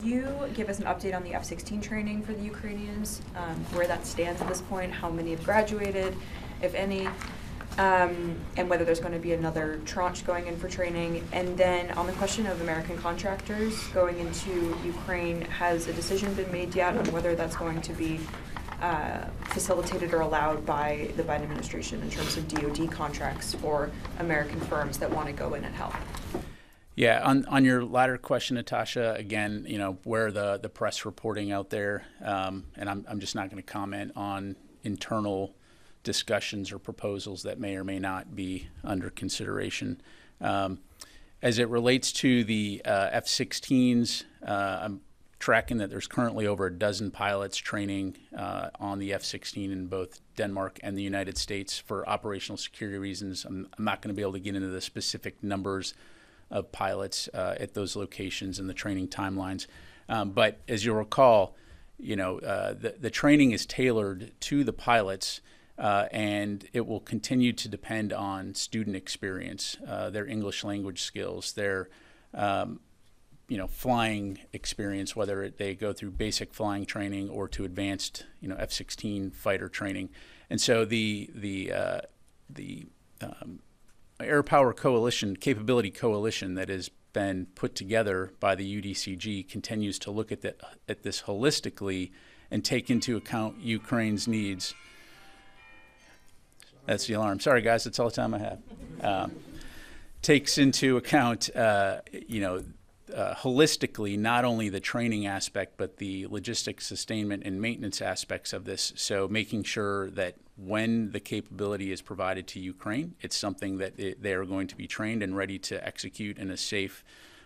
You give us an update on the F-16 training for the Ukrainians, where that stands at this point, how many have graduated, if any, and whether there's going to be another tranche going in for training. And then on the question of American contractors going into Ukraine, has a decision been made yet on whether that's going to be facilitated or allowed by the Biden administration in terms of DoD contracts for American firms that want to go in and help? Yeah, on your latter question, Natasha, again, where the press reporting out there, and I'm just not going to comment on internal discussions or proposals that may or may not be under consideration. As it relates to the F-16s, I'm tracking that there's currently over a dozen pilots training on the F-16 in both Denmark and the United States for operational security reasons. I'm not going to be able to get into the specific numbers of pilots at those locations and the training timelines. But as you'll recall, the training is tailored to the pilots, and it will continue to depend on student experience, their English language skills, their flying experience, whether they go through basic flying training or to advanced F-16 fighter training. And so the Air Power Coalition, Capability Coalition that has been put together by the UDCG continues to look at this holistically and take into account Ukraine's needs. That's the alarm. Sorry, guys, that's all the time I have. Takes into account, holistically, not only the training aspect, but the logistics, sustainment, and maintenance aspects of this. So making sure that when the capability is provided to Ukraine, it's something that they are going to be trained and ready to execute in a safe,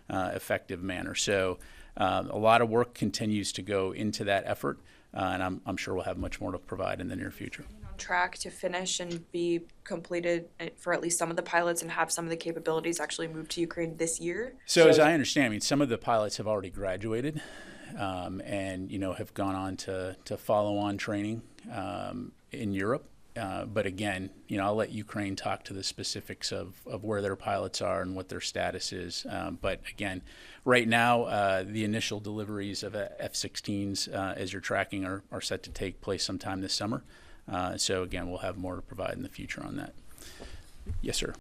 effective manner. So a lot of work continues to go into that effort, and I'm sure we'll have much more to provide in the near future. On track to finish and be completed for at least some of the pilots and have some of the capabilities actually moved to Ukraine this year? So as I understand, some of the pilots have already graduated and have gone on to follow on training in Europe. But again, I'll let Ukraine talk to the specifics of where their pilots are and what their status is. But again, right now, the initial deliveries of F-16s, as you're tracking, are set to take place sometime this summer. So again, we'll have more to provide in the future on that. Yes, sir.